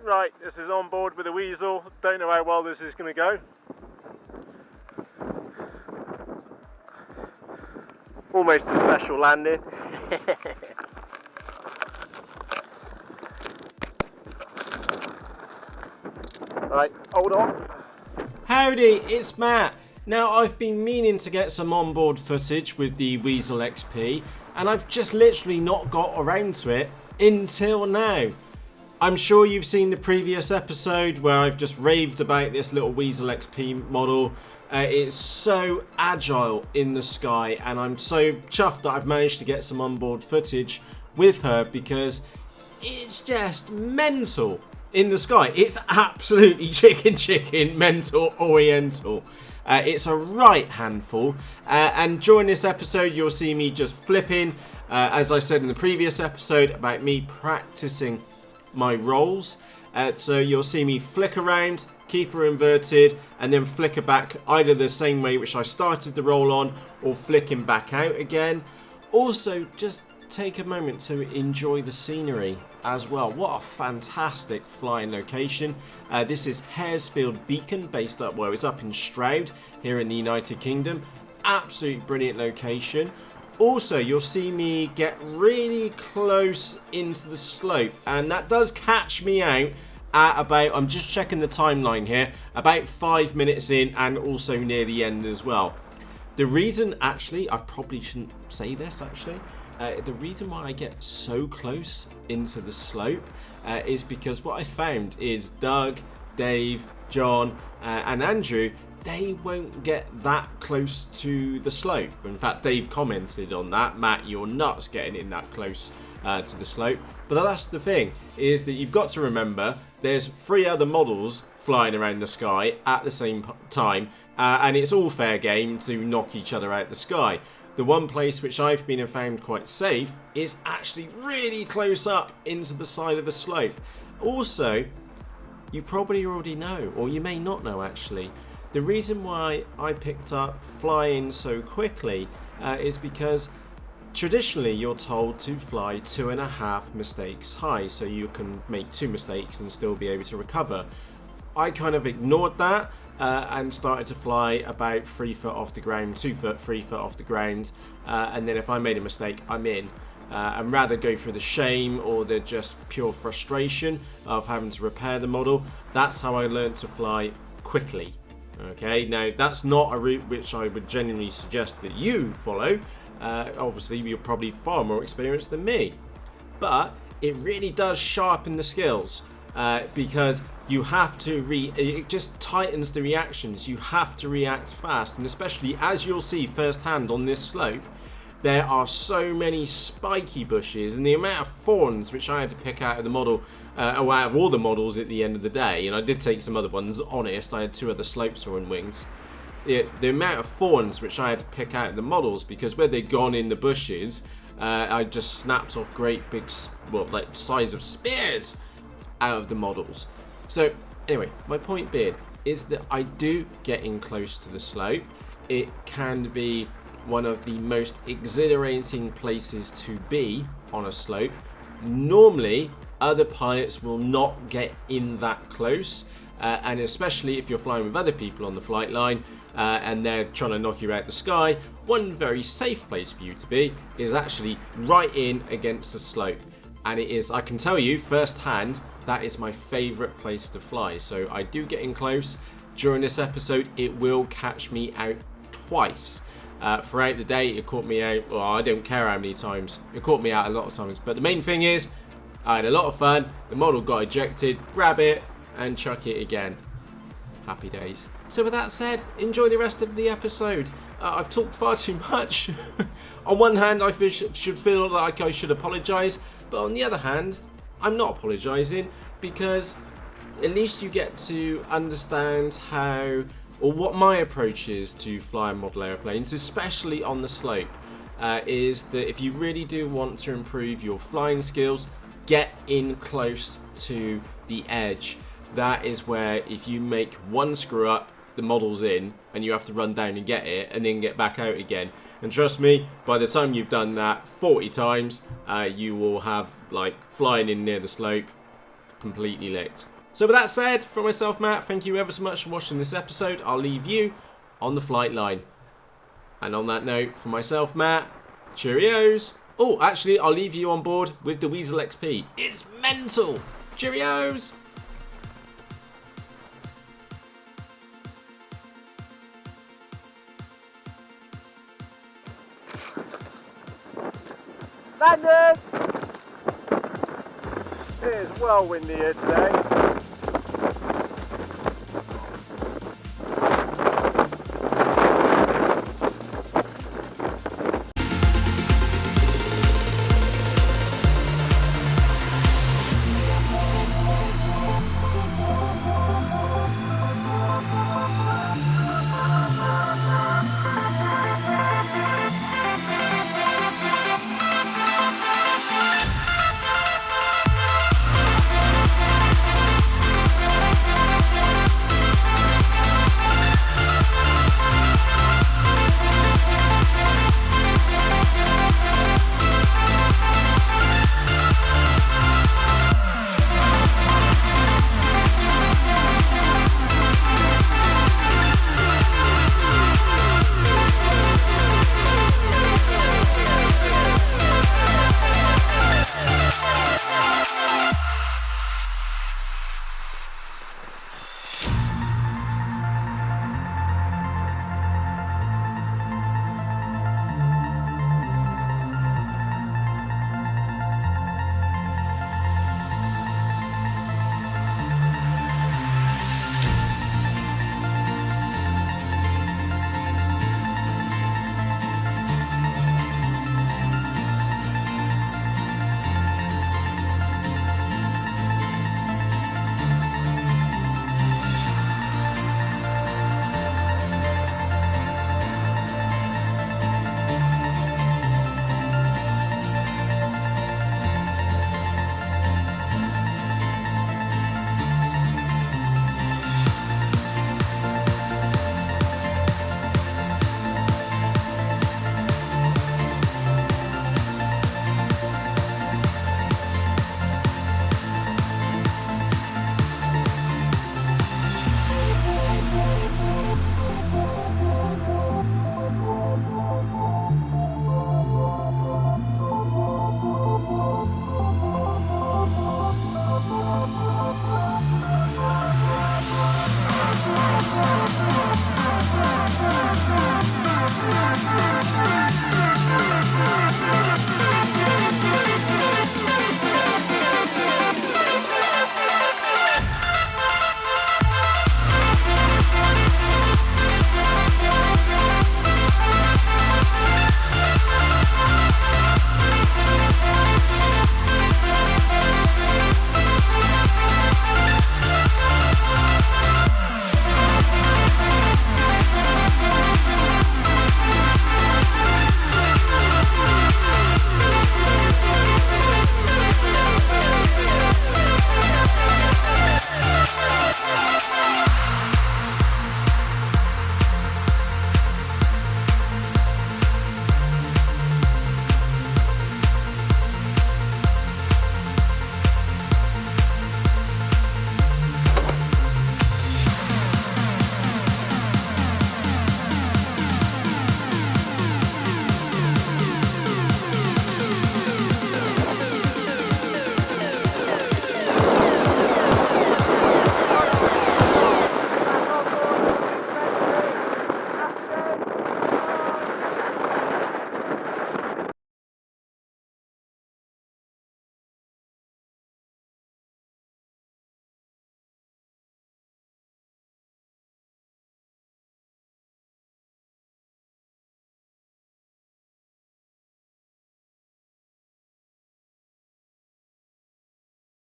Right, this is on board with a Wiesel. Don't know how well this is going to go. Almost a special landing. Right, hold on. Howdy, it's Matt. Now, I've been meaning to get some onboard footage with the Wiesel XP, and I've just literally not got around to it until now. I'm sure you've seen the previous episode where I've just raved about this little Wiesel XP model. It's so agile in the sky, and I'm so chuffed that I've managed to get some onboard footage with her because it's just mental in the sky. It's absolutely chicken, mental, oriental. It's a right handful, and during this episode you'll see me just flipping, as I said in the previous episode about me practicing my rolls. So you'll see me flick around, keep her inverted, and then flick her back either the same way which I started the roll on, or flicking back out again. Also, just take a moment to enjoy the scenery as well. What a fantastic flying location. This is Haresfield Beacon, based up, well, it's up in Stroud here in the United Kingdom. Absolutely brilliant location. Also, you'll see me get really close into the slope, and that does catch me out at about, I'm just checking the timeline here, about 5 minutes in, and also near the end as well. The reason, actually, I probably shouldn't say this actually, the reason why I get so close into the slope is because what I found is Doug, Dave, John, and Andrew, they won't get that close to the slope. In fact, Dave commented on that. Matt, you're nuts getting in that close to the slope. But that's the thing, is that you've got to remember there's 3 other models flying around the sky at the same time, and it's all fair game to knock each other out the sky. The one place which I've been and found quite safe is actually really close up into the side of the slope. Also, you probably already know, or you may not know actually, the reason why I picked up flying so quickly is because traditionally you're told to fly 2.5 mistakes high, so you can make 2 mistakes and still be able to recover. I kind of ignored that and started to fly about 3 foot off the ground, 2 foot, 3 foot off the ground, and then if I made a mistake, I'm in. And rather go through the shame or the just pure frustration of having to repair the model. That's how I learned to fly quickly. Okay, now that's not a route which I would genuinely suggest that you follow. Obviously, you're probably far more experienced than me, but it really does sharpen the skills because you have to it just tightens the reactions. You have to react fast, and especially as you'll see firsthand on this slope, there are so many spiky bushes, and the amount of thorns which I had to pick out of the model, or out of all the models at the end of the day, and I did take some other ones, honest, I had 2 other slope soaring wings. The amount of thorns which I had to pick out of the models, because where they'd gone in the bushes, I just snapped off great big, well, like size of spears out of the models. So anyway, my point being is that I do get in close to the slope. It can be one of the most exhilarating places to be on a slope. Normally, other pilots will not get in that close, and especially if you're flying with other people on the flight line and they're trying to knock you out the sky, one very safe place for you to be is actually right in against the slope. And it is, I can tell you firsthand, that is my favourite place to fly. So I do get in close. During this episode, it will catch me out twice. Throughout the day, it caught me out, well, I don't care how many times, it caught me out a lot of times, but the main thing is, I had a lot of fun, the model got ejected, grab it, and chuck it again. Happy days. So with that said, enjoy the rest of the episode. I've talked far too much. On one hand, I should feel like I should apologise, but on the other hand, I'm not apologising, because at least you get to understand how, or what my approach is to flying model aeroplanes, especially on the slope, is that if you really do want to improve your flying skills, get in close to the edge. That is where if you make one screw up, the model's in, and you have to run down and get it, and then get back out again. And trust me, by the time you've done that 40 times, you will have, like, flying in near the slope completely licked. So with that said, from myself, Matt, thank you ever so much for watching this episode. I'll leave you on the flight line. And on that note, from myself, Matt, cheerios. Oh, actually, I'll leave you on board with the Wiesel XP. It's mental. Cheerios. Landing! It is well windy here today.